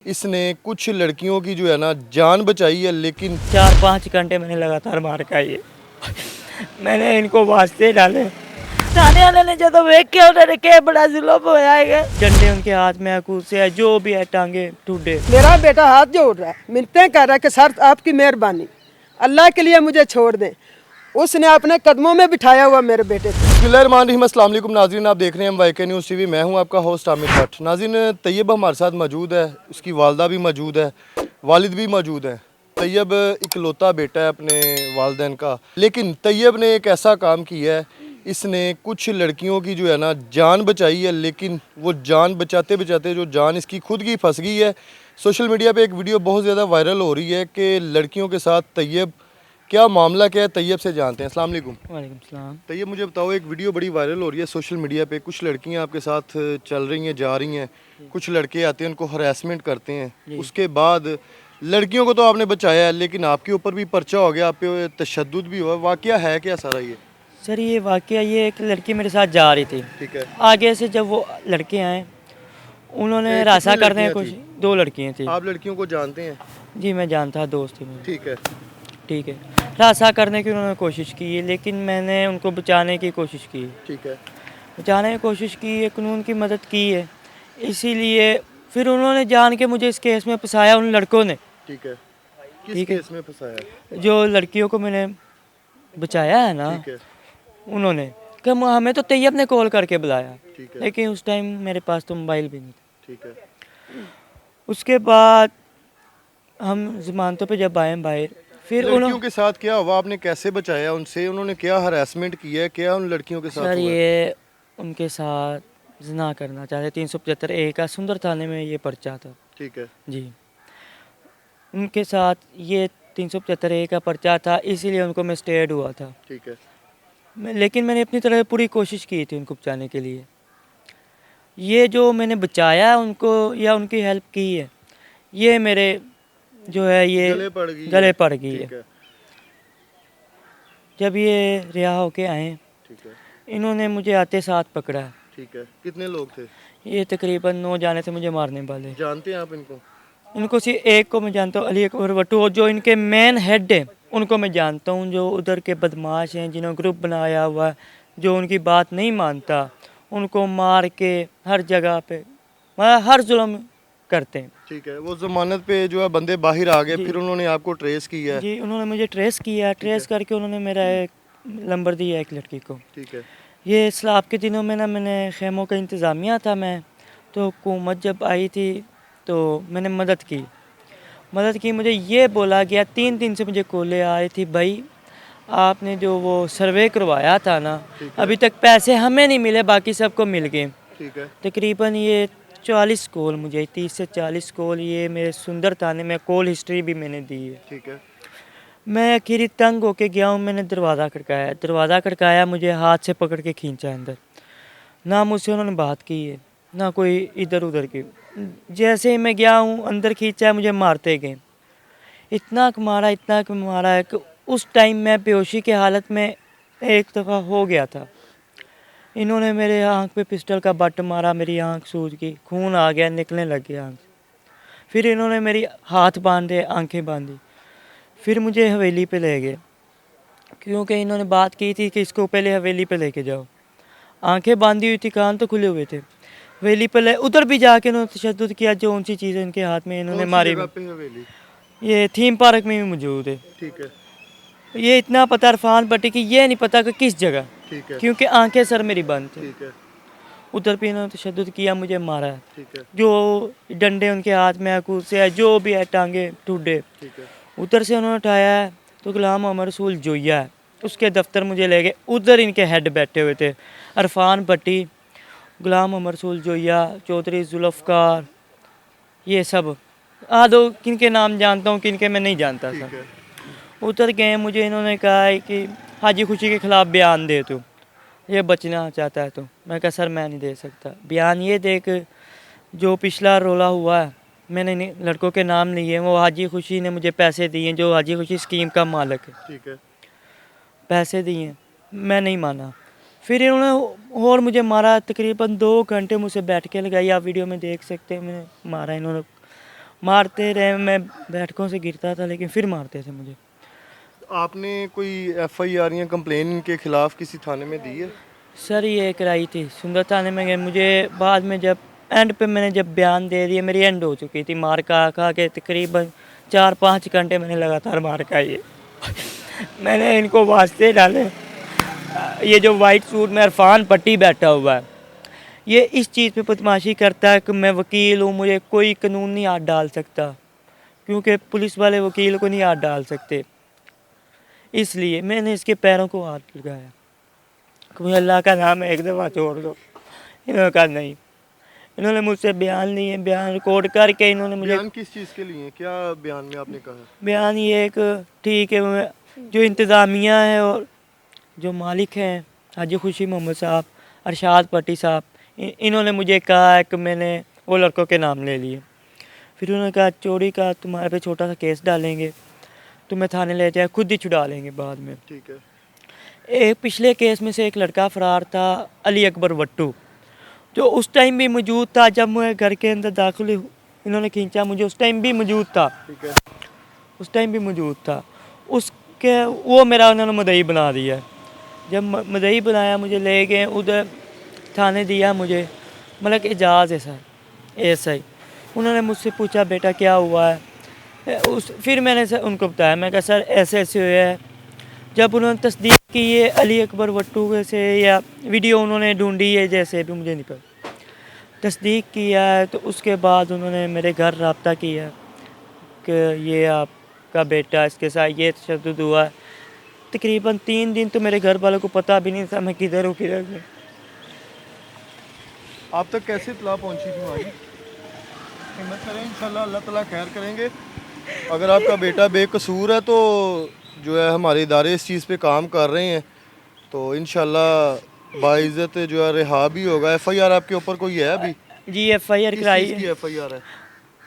इसने कुछ लड़कियों की जो है ना जान बचाई है, लेकिन 4-5 घंटे मैंने लगातार मार खाई है। मैंने इनको वास्ते डाले थाने वाले ने जब देख के उन्होंने क्या बड़ा जुल्म होया है। डंडे उनके हाथ में है, कुर्से है, जो भी है, टांगे टूटे। मेरा बेटा हाथ जोड़ रहा है, मिन्नतें कर रहा है कि सर आपकी मेहरबानी, अल्लाह के लिए मुझे छोड़ दें। उसने अपने कदमों में बिठाया हुआ मेरे बेटे को। बिस्मिल्लाहिर्रहमानिर्रहीम, अस्सलाम वालेकुम नाज़रीन, आप देख रहे हैं वाईके न्यूज़ टीवी। मैं हूं आपका होस्ट आमिर भट्ट। नाज़रीन, तैयब हमारे साथ मौजूद है, उसकी वालदा भी मौजूद है, वालिद भी मौजूद है। तैयब इकलौता बेटा है अपने वालिदैन का, लेकिन तैयब ने एक ऐसा काम किया है, इसने कुछ लड़कियों की जो है ना जान बचाई है, लेकिन वो जान बचाते बचाते जो जान इसकी खुद की फंस गई है। सोशल मीडिया पे एक वीडियो बहुत ज़्यादा वायरल हो रही है कि लड़कियों के साथ तैयब, क्या मामला क्या है तैयब से जानते हैं। अस्सलाम वालेकुम। वालेकुम सलाम। तैयब, मुझे बताओ, एक वीडियो बड़ी वायरल हो रही है सोशल मीडिया पे, कुछ लड़कियां आपके साथ चल रही हैं, जा रही हैं, कुछ लड़के आते हैं उनको हरासमेंट करते हैं, उसके बाद लड़कियों को तो आपने बचाया है, लेकिन आपके ऊपर भी पर्चा हो गया, आप पे तशद्दुद भी हुआ। वाकया है क्या सारा ये? सर ये वाकया, ये एक लड़की मेरे साथ जा रही थी। ठीक है। आगे से जब वो लड़के आए, उन्होंने कितनी रासा करने की लड़कियां कोशिश। थी? 2 लड़कियाँ थी। आप लड़कियों को जानते हैं? जी मैं जानता, दोस्त थी मेरी। ठीक है। ठीक है। रासा करने की उन्होंने कोशिश की है, लेकिन मैंने उनको बचाने की कोशिश की है। ठीक है। बचाने की कोशिश की है, कानून की मदद की है। इसीलिए फिर उन्होंने जान के मुझे इस केस में फंसाया, उन लड़कों ने। ठीक है। किस ठीक है। केस में फंसाया? जो लड़कियों को मैंने बचाया है ना, ठीक है। उन्होंने कि हमें तो तैयब ने कॉल करके बुलाया, ठीक है। लेकिन उस टाइम मेरे पास तो मोबाइल भी नहीं था। ठीक है। उसके बाद हम जमानतों पे जब आए बाहर, फिर लड़कियों के साथ क्या हुआ? आपने कैसे बचाया उनसे? उन्होंने क्या हरासमेंट किया है? क्या उन लड़कियों के साथ सर हुआ? ये उनके साथ जना करना चाहते, 375 ए का सुंदर थाने में ये पर्चा था। ठीक है। जी, उनके साथ ये 375 ए का पर्चा था, इसीलिए उनको मैं स्टेड हुआ था। ठीक है। लेकिन मैंने अपनी तरह पूरी कोशिश की थी उनको बचाने के लिए। ये जो मैंने बचाया उनको या उनकी हेल्प की है, ये मेरे जो है ये गले पड़ गई है। ठीक है। जब ये रिहा होके आए, ठीक है। इन्होंने मुझे आते साथ पकड़ा है। ठीक है। कितने लोग थे? ये तकरीबन 9 जाने थे मुझे मारने वाले। जानते हैं आप इनको? इनको सिर्फ एक को मैं जानता हूँ, अली अकबर भट्टू, और जो इनके मेन हेड है उनको मैं जानता हूँ। जो उधर के बदमाश हैं, जिन्होंने ग्रुप बनाया हुआ है, जो उनकी बात नहीं मानता, उनको मार के हर जगह पे हर जुल्म करते हैं। ठीक है। वो जमानत पे जो है बंदे बाहर आ गए, जी। फिर उन्होंने आपको ट्रेस किया है? जी, उन्होंने मुझे ट्रेस किया, ट्रेस करके उन्होंने मेरा एक नंबर दिया एक लड़की को। ठीक है। ये सलाब के दिनों में ना, मैंने खेमों का इंतज़ामिया था मैं, तो हुकूमत जब आई थी तो मैंने मदद की। मुझे ये बोला गया, 3 दिन से मुझे कॉलें आ रही थी, भाई आपने जो वो सर्वे करवाया था ना, अभी तक पैसे हमें नहीं मिले, बाकी सबको मिल गए। ठीक है। तकरीबन ये 40 कॉल, मुझे 30 से 40 कॉल, ये मेरे सुंदर थाने में कॉल हिस्ट्री भी मैंने दी है। ठीक है। मैं आखिर तंग होके गया हूँ, मैंने दरवाज़ा खड़काया, मुझे हाथ से पकड़ के खींचा अंदर। ना मुझसे उन्होंने बात की है, ना कोई इधर उधर की। जैसे ही मैं गया हूँ अंदर, खींचा है, मुझे मारते गए। इतना मारा है कि उस टाइम मैं बेहोशी की हालत में एक दफ़ा हो गया था। इन्होंने मेरे आँख पे पिस्टल का बट मारा, मेरी आँख सूज गई, खून आ गया, निकलने लग गया आँख। फिर इन्होंने मेरी हाथ बांधे, आंखें बांधी, फिर मुझे हवेली पे ले गए, क्योंकि इन्होंने बात की थी कि इसको पहले हवेली पे लेके जाओ। आंखें बांधी हुई थी, कान तो खुले हुए थे। हवेली पे ले, उधर भी जाके इन्होंने तशद्दुद किया, जो उनसी चीज़ें इनके हाथ में इन्होंने मारी। हवेली? ये थीम पार्क में भी मौजूद है। ठीक है। ये इतना पता इरफान भट्टी की, ये नहीं पता कि किस जगह, ठीक है। क्योंकि आंखें सर मेरी बंद थी। ठीक है। उधर भी इन्होंने तशद्दुद किया, मुझे मारा है। ठीक है। जो डंडे उनके हाथ में है, कुर्से है, जो भी है, टांगे टूटे। ठीक है। उधर से उन्होंने उठाया है तो गुलाम मोहम्मद रसूल जोया है, उसके दफ्तर मुझे ले गए। उधर इनके हेड बैठे हुए थे, इरफान भट्टी, गुलाम मोहम्मद रसूल जोया, चौधरी जुल्फ़कार, ये सब। दो किनके नाम जानता हूँ, किनके मैं नहीं जानता था। ठीक है। उतर गए, मुझे इन्होंने कहा है कि हाजी खुशी के ख़िलाफ़ बयान दे, तू ये बचना चाहता है तो। मैं कहा सर मैं नहीं दे सकता बयान। ये देख, जो पिछला रोला हुआ है, मैंने लड़कों के नाम लिए, वो हाजी खुशी ने मुझे पैसे दिए, जो हाजी खुशी स्कीम का मालिक है। ठीक है। पैसे दिए, मैं नहीं माना। फिर इन्होंने और मुझे मारा, तकरीबन 2 घंटे मुझसे बैठ के लगाई, आप वीडियो में देख सकते हैं, मैंने मारा इन्होंने। मारते रहे, मैं बैठकों से गिरता था लेकिन फिर मारते थे मुझे। आपने कोई एफआईआर या कंप्लेन इनके खिलाफ किसी थाने में दी है? सर ये कराई थी सुंदर थाने में गए, मुझे बाद में जब एंड पे मैंने जब बयान दे दिया, मेरी एंड हो चुकी थी, मार खा के तकरीबन 4-5 घंटे मैंने लगातार मार खाई है। मैंने इनको वास्ते डाले, ये जो वाइट सूट में इरफान पट्टी बैठा हुआ है, ये इस चीज़ पे बदमाशी करता है कि मैं वकील हूँ, मुझे कोई कानून नहीं हाथ डाल सकता, क्योंकि पुलिस वाले वकील को नहीं हाथ डाल सकते। इसलिए मैंने इसके पैरों को हाथ लगाया कि मुझे अल्लाह का नाम है, एक दफ़ा छोड़ दो। इन्होंने कहा नहीं। इन्होंने मुझसे बयान लिए, बयान रिकॉर्ड करके इन्होंने मुझे बयान किस चीज़ के लिए? क्या बयान में आपने कहा? बयान ये कि ठीक है, जो इंतज़ामिया है और जो मालिक हैं हाजी खुशी मोहम्मद साहब, अरशाद पट्टी साहब, इन्होंने मुझे कहा है कि मैंने वो लड़कों के नाम ले लिए। फिर उन्होंने कहा चोरी का तुम्हारे पे छोटा सा केस डालेंगे, तुम्हें थाने ले जाए, खुद ही छुड़ा लेंगे बाद में। ठीक है। एक पिछले केस में से एक लड़का फरार था, अली अकबर वट्टू, जो उस टाइम भी मौजूद था जब मैं घर के अंदर दाखिल इन्होंने खींचा मुझे, उस टाइम भी मौजूद था। ठीक है। उस टाइम भी मौजूद था। उसके वो मेरा उन्होंने मुद्दई बना दिया। जब मुद्दई बनाया, मुझे ले गए उधर थाने दिया मुझे, मलक एजाज़ है सर, एएसआई। उन्होंने मुझसे पूछा बेटा क्या हुआ है, फिर मैंने सर उनको बताया, मैं कहा सर ऐसे ऐसे हुआ है। जब उन्होंने तस्दीक की ये अली अकबर वट्टू से या वीडियो उन्होंने ढूंढी है, जैसे भी मुझे नहीं पता, तस्दीक किया है, तो उसके बाद उन्होंने मेरे घर रब्ता किया कि ये आपका बेटा, इसके साथ ये तशद्दुद हुआ है। तकरीबन 3 दिन तो मेरे घर वालों को पता भी नहीं था मैं किधर हूँ किधर नहीं। आप तक कैसे इत्तला पहुंची थी हमारी? हिम्मत करें, इंशाल्लाह अल्लाह ताला खैर करेंगे। अगर आपका बेटा बेकसूर है तो जो है हमारे इदारे इस चीज़ पे काम कर रहे हैं, तो इंशाल्लाह बाइज़्ज़त जो है रिहा भी होगा। एफआईआर आपके ऊपर कोई है अभी? जी एफआईआर कराई किस चीज़ की है, एफआईआर है?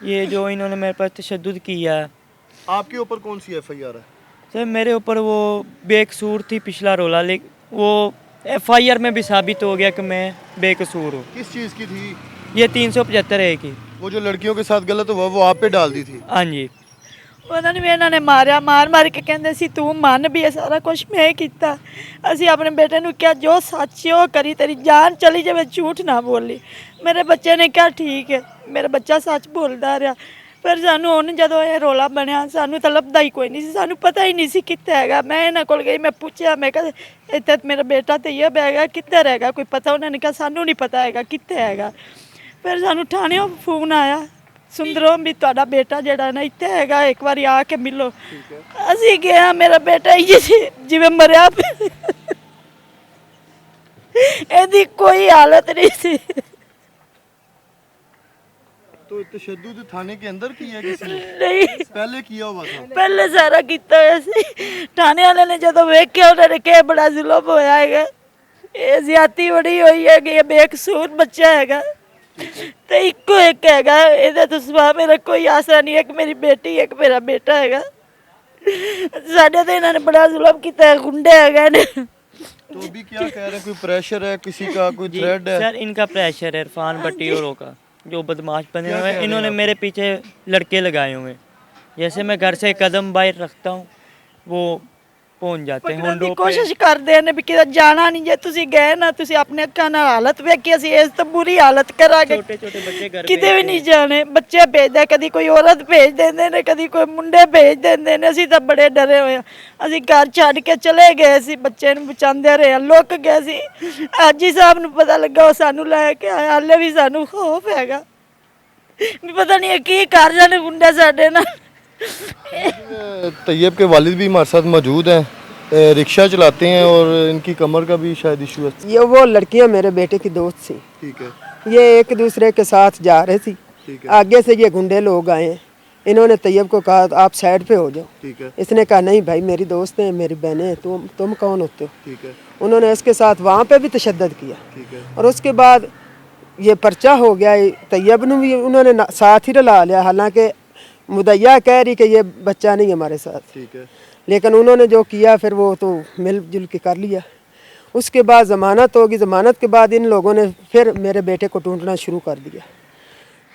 ये जो इन्होंने मेरे पास तशद्दुद किया है। आपके ऊपर कौन सी एफआईआर है? सर मेरे ऊपर वो बेकसूर थी पिछला रोला, लेकिन वो एफआईआर में भी साबित हो गया कि मैं बेकसूर हूँ। किस चीज़ की थी? ये 375 है की। वो जो लड़कियों के साथ गलत हुआ वो आप पे डाल दी थी? हाँ जी। ਉਹਨਾਂ ਨੂੰ ਵੀ ਇਹਨਾਂ ਨੇ ਮਾਰਿਆ, ਮਾਰ ਮਾਰ ਕੇ ਕਹਿੰਦੇ ਸੀ ਤੂੰ ਮੰਨ ਵੀ ਇਹ ਸਾਰਾ ਕੁਝ ਮੈਂ ਕੀਤਾ। ਅਸੀਂ ਆਪਣੇ ਬੇਟੇ ਨੂੰ ਕਿਹਾ ਜੋ ਸੱਚ ਹੈ ਉਹ ਕਰੀ, ਤੇਰੀ ਜਾਨ ਚਲੀ ਜਾਵੇ ਝੂਠ ਨਾ ਬੋਲੀ। ਮੇਰੇ ਬੱਚੇ ਨੇ ਕਿਹਾ ਠੀਕ ਹੈ, ਮੇਰਾ ਬੱਚਾ ਸੱਚ ਬੋਲਦਾ ਰਿਹਾ। ਫਿਰ ਸਾਨੂੰ ਹੁਣ ਜਦੋਂ ਇਹ ਰੋਲਾ ਬਣਿਆ, ਸਾਨੂੰ ਤਾਂ ਲੱਭਦਾ ਹੀ ਕੋਈ ਨਹੀਂ ਸੀ, ਸਾਨੂੰ ਪਤਾ ਹੀ ਨਹੀਂ ਸੀ ਕਿੱਥੇ ਹੈਗਾ। ਮੈਂ ਇਹਨਾਂ ਕੋਲ ਗਈ, ਮੈਂ ਪੁੱਛਿਆ, ਮੈਂ ਕਿਹਾ ਇੱਥੇ ਮੇਰਾ ਬੇਟਾ ਤੈਯਬ ਹੈਗਾ, ਕਿੱਧਰ ਹੈਗਾ, ਕੋਈ ਪਤਾ? ਉਹਨਾਂ ਨੇ ਕਿਹਾ ਸਾਨੂੰ ਨਹੀਂ ਪਤਾ ਹੈਗਾ ਕਿੱਥੇ ਹੈਗਾ। ਫਿਰ ਸਾਨੂੰ ਥਾਣਿਓਂ ਫੋਨ ਆਇਆ, ਸੁੰਦਰੋਂ ਵੀ ਤੁਹਾਡਾ ਬੇਟਾ ਜਿਹੜਾ ਨਾ ਇੱਥੇ ਹੈਗਾ, ਇੱਕ ਵਾਰੀ ਆ ਕੇ ਮਿਲੋ। ਅਸੀਂ ਗਏ, ਮੇਰਾ ਬੇਟਾ ਜਿਵੇਂ ਮਰਿਆ ਪਿਆ, ਇਹਦੀ ਕੋਈ ਹਾਲਤ ਨਹੀਂ ਸੀ। तो तशद्दुद थाने के अंदर किया किसी ने? ਨਹੀਂ, पहले किया हुआ था? ਪਹਿਲੇ ਸਾਰਾ ਕੀਤਾ ਹੋਇਆ ਸੀ। ਥਾਣੇ ਵਾਲੇ ਨੇ ਜਦੋਂ ਵੇਖਿਆ ਉਹਨਾਂ ਨੇ ਕਿਹਾ ਬੜਾ ਜ਼ੁਲਮ ਹੋਇਆ ਹੈਗਾ, ਇਹ ਜ਼ਿਆਦਤੀ ਬੜੀ ਹੋਈ ਹੈਗੀ, ਇਹ ਬੇਕਸੂਰ ਬੱਚਾ ਹੈਗਾ ਤੇ ਇੱਕੋ ਇੱਕ ਹੈਗਾ, ਇਹਦੇ ਤੋਂ ਸਿਵਾ ਮੇਰਾ ਕੋਈ ਆਸਰਾ ਨਹੀਂ। ਇੱਕ ਮੇਰੀ ਬੇਟੀ, ਇੱਕ ਮੇਰਾ ਬੇਟਾ ਹੈਗਾ। ਸਾਡੇ ਤੇ ਇਹਨਾਂ ਨੇ ਬੜਾ ਜ਼ੁਲਮ ਕੀਤਾ ਹੈ, ਗੁੰਡੇ ਹੈਗੇ ਨੇ। तो अभी क्या कह रहे हैं? कोई प्रेशर है किसी का, कोई जी थ्रेड है? सर इनका प्रेशर है इरफान भट्टी औरों का, जो बदमाश बने क्या हुए कह रहे हैं। इन्होंने हैं मेरे पीछे लड़के लगाए हुए हैं। जैसे मैं घर से कदम बाहर रखता हूँ वो पहुंच जाते हैं ਪਕੜਨ ਦੀ होंडों पे। ਕੋਸ਼ਿਸ਼ ਕਰਦੇ ਨੇ ਵੀ ਕਿਤੇ ਜਾਣਾ ਨਹੀਂ। ਜੇ ਤੁਸੀਂ ਗਏ ਨਾ, ਤੁਸੀਂ ਆਪਣੇ ਅੱਖਾਂ ਨਾਲ ਹਾਲਤ ਵੇਖੀ, ਅਸੀਂ ਇਸ ਤੋਂ ਬੁਰੀ ਹਾਲਤ ਕਰਾਂਗੇ। छोटे छोटे बच्चे घर ਕਿਤੇ ਵੀ भेजते ਨਹੀਂ हैं। ਜਾਣੇ। ਬੱਚੇ ਭੇਜਦੇ, ਕਦੀ ਕੋਈ ਔਰਤ ਭੇਜ ਦਿੰਦੇ ਨੇ, ਕਦੀ ਕੋਈ ਮੁੰਡੇ ਭੇਜ ਦਿੰਦੇ ਨੇ। ਅਸੀਂ ਤਾਂ ਬੜੇ ਡਰੇ ਹੋਏ ਹਾਂ। ਅਸੀਂ ਘਰ ਛੱਡ ਕੇ ਚਲੇ ਗਏ ਸੀ, ਬੱਚੇ ਨੂੰ ਬਚਾਉਂਦੇ ਰਹੇ, ਲੁੱਕ ਗਏ ਸੀ। ਹਾਜੀ ਸਾਹਿਬ ਨੂੰ ਪਤਾ ਲੱਗਾ, ਉਹ ਸਾਨੂੰ ਲੈ ਕੇ ਆਇਆ। ਹਾਲੇ ਵੀ ਸਾਨੂੰ ਖੌਫ ਹੈਗਾ ਵੀ ਪਤਾ ਨਹੀਂ ਇਹ ਕੀ ਕਰ ਜਾਣੇ ਗੁੰਡੇ ਸਾਡੇ ਨਾਲ। तैयब के वालिद भी हमारे साथ मौजूद हैं, रिक्शा चलाते हैं और इनकी कमर का भी शायद इशू है। ये वो लड़कियां मेरे बेटे की दोस्त थी, ठीक है। ये एक दूसरे के साथ जा रही थी। ठीक है। आगे से ये गुंडे लोग आए, इन्होंने तैयब को कहा आप साइड पे हो जाओ। ठीक है। इसने कहा नहीं भाई, मेरी दोस्त हैं, मेरी बहनें हैं, तुम कौन होते हो? ठीक है। उन्होंने इसके साथ वहाँ पे भी तशद्दुद किया। ठीक है। और उसके बाद ये पर्चा हो गया। तैयब ने भी उन्होंने साथ ही रला लिया, हालांकि मुदैया कह रही कि ये बच्चा नहीं हमारे साथ, ठीक है। लेकिन उन्होंने जो किया फिर वो तो मिलजुल के कर लिया। उसके बाद ज़मानत होगी, ज़मानत के बाद इन लोगों ने फिर मेरे बेटे को ढूंढना शुरू कर दिया।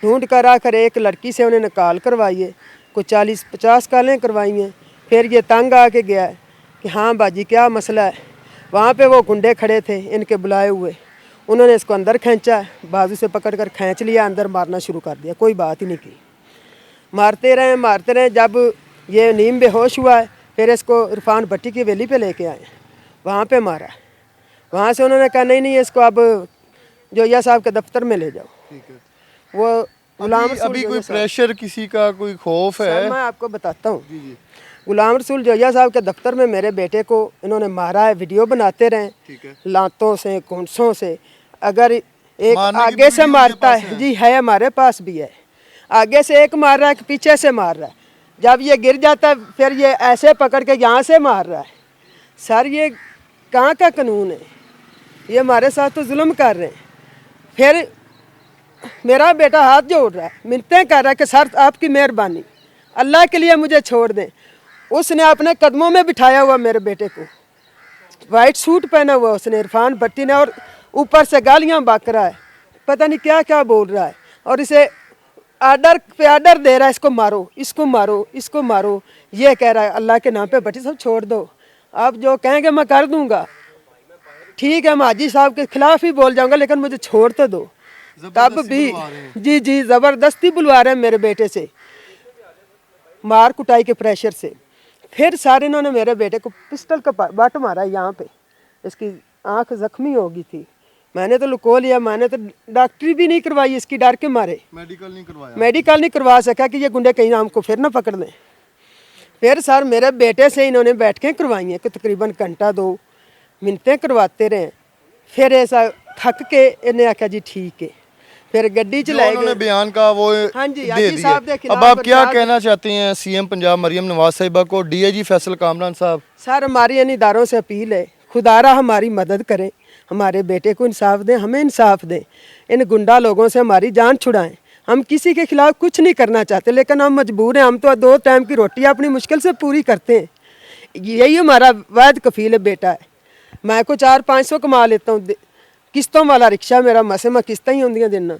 ढूंढ कर आकर एक लड़की से उन्होंने कॉल करवाई है, कोई 40-50 कॉलें करवाई हैं। फिर ये तंग आके गया है कि हाँ बाजी क्या मसला है। वहाँ पे वो गुंडे खड़े थे इनके बुलाए हुए, उन्होंने इसको अंदर खींचा, बाजू से पकड़ कर खींच लिया, अंदर मारना शुरू कर दिया, कोई बात ही नहीं की। मारते रहे। जब ये नीम बेहोश हुआ है, फिर इसको इरफान भट्टी की हवेली पे लेके आए, वहाँ पे मारा। वहाँ से उन्होंने कहा नहीं इसको अब जोया साहब के दफ्तर में ले जाओ। ठीक है। वो गुलाम रसूल अभी कोई जोया साहब- प्रेशर, किसी का कोई खौफ सर, है? मैं आपको बताता हूँ। जी जी। गुलाम रसूल जोया साहब के दफ्तर में मेरे बेटे को इन्होंने मारा है, वीडियो बनाते रहे, ठीक है। लातों से, घुंसों से। अगर एक मारने की आगे से वीडियो मारता आपके पास है, जी है, हमारे पास भी है। आगे से एक मार रहा है, पीछे से मार रहा है। जब ये गिर जाता है फिर ये ऐसे पकड़ के यहाँ से मार रहा है। सर ये कहाँ का कानून है? ये हमारे साथ तो जुल्म कर रहे हैं। फिर मेरा बेटा हाथ जोड़ रहा है, मिन्नतें कर रहा है कि सर आपकी मेहरबानी, अल्लाह के लिए मुझे छोड़ दें। उसने अपने कदमों में बिठाया हुआ मेरे बेटे को, वाइट सूट पहना हुआ उसने, इरफान भट्टी ने, और ऊपर से गालियाँ बक रहा है, पता नहीं क्या क्या बोल रहा है, और इसे आर्डर पे आर्डर दे रहा है, इसको मारो, इसको मारो, इसको मारो। ये कह रहा है अल्लाह के नाम पे भट्टी साहब छोड़ दो, आप जो कहेंगे मैं कर दूंगा। ठीक है, मैं हाजी साहब के खिलाफ ही बोल जाऊंगा, लेकिन मुझे छोड़ तो दो। तब भी जी ज़बरदस्ती बुलवा रहे हैं मेरे बेटे से, मार कुटाई के प्रेशर से। फिर सारे इन्होंने मेरे बेटे को पिस्टल का बट मारा यहाँ पे, इसकी आंख जख्मी हो गई थी। मैंने तो लुको लिया, मैंने तो डॉक्टरी भी नहीं करवाई इसकी, डर के मारे मेडिकल नहीं करवाया? मेडिकल नहीं करवा सका कि ये गुंडे कहीं हमको फिर ना पकड़ लें। फिर सर मेरे बेटे से इन्होंने बैठकें करवाई हैं कि तकरीबन घंटा 2 मिनटें करवाते रहे। फिर ऐसा थक के इन्हें आख्या जी ठीक है, फिर गड्डी जो चलाए उन्होंने गए। बयान का वो हाँ जी, दे हाजी साहब दिया। के खिलाफ अब आप क्या बरसात- कहना चाहते हैं सीएम पंजाब मरियम नवाज साहिबा को, डीआईजी फैसल कामरान साहब? सर हमारी इन इदारों से अपील है, खुदारा हमारी मदद करें, हमारे बेटे को इंसाफ दें, हमें इंसाफ दें, इन गुंडा लोगों से हमारी जान छुड़ाएं। हम किसी के खिलाफ कुछ नहीं करना चाहते, लेकिन हम मजबूर हैं। हम तो 2 टाइम की रोटी अपनी मुश्किल से पूरी करते हैं, यही हमारा वाद कफील बेटा है। मैं को 400-500 कमा लेता हूँ, किस्तों वाला रिक्शा मेरा, मसे मैं किस्तां ही होंदियां देना,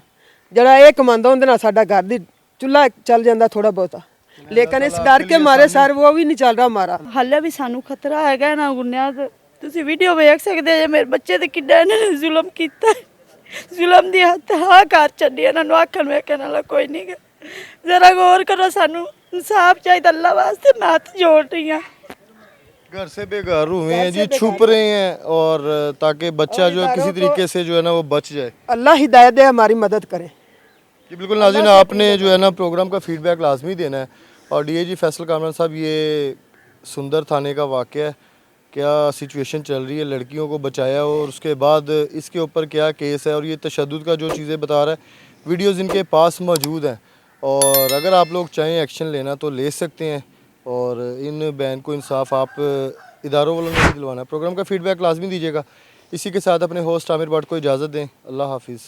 जरा ये कमांदा उहदे नाल साडा घर दी चुल्हा चल जाता थोड़ा बहुता, लेकिन इस डर के मारे सर वो भी नहीं चल रहा हमारा। ਹਾਲੇ ਵੀ ਸਾਨੂੰ ਖਤਰਾ ਹੈਗਾ ਨਾ ਗੁੰਨਿਆਂ ਦਾ। ਤੁਸੀਂ ਵੀਡੀਓ ਵੇਖ ਸਕਦੇ ਜੇ ਮੇਰੇ ਬੱਚੇ ਤੇ ਕਿੱਡਾ ਇਹਨਾਂ ਨੇ ਜ਼ੁਲਮ ਕੀਤਾ। ਜ਼ੁਲਮ ਦੀ ਹੱਦ ਹਾਂ ਕਰ ਛੱਡੀ, ਇਹਨਾਂ ਨੂੰ ਆਖਣ ਵੇਖਣ ਵਾਲਾ ਕੋਈ ਨਹੀਂ ਗਾ। ਜ਼ਰਾ ਗੌਰ ਕਰੋ, ਸਾਨੂੰ ਇਨਸਾਫ ਚਾਹੀਦਾ, ਅੱਲਾ ਵਾਸਤੇ ਮੈਂ ਹੱਥ ਜੋੜ ਰਹੀ ਹਾਂ। घर से बेघर हुए हैं जी, छुप रहे हैं, और ताकि बच्चा जो है किसी तरीके से जो है ना वो बच जाए। अल्लाह हिदायत दे, हमारी मदद करे। जी बिल्कुल नाज़रीन, आपने जो है ना प्रोग्राम का फीडबैक लाजमी देना है। और डीआईजी फैसल कामरान साहब, ये सुंदर थाने का वाक़या है, क्या सिचुएशन चल रही है, लड़कियों को बचाया और उसके बाद इसके ऊपर क्या केस है, और ये तशद्दुद का जो चीज़ें बता रहा है, वीडियोज़ इनके पास मौजूद हैं, और अगर आप लोग चाहें एक्शन लेना तो ले सकते हैं, और इन बैन को इंसाफ आप इदारों वालों ने दिलवाना है। प्रोग्राम का फीडबैक लाजमी दीजिएगा। इसी के साथ अपने होस्ट आमिर भट्ट को इजाज़त दें। अल्लाह हाफिज़।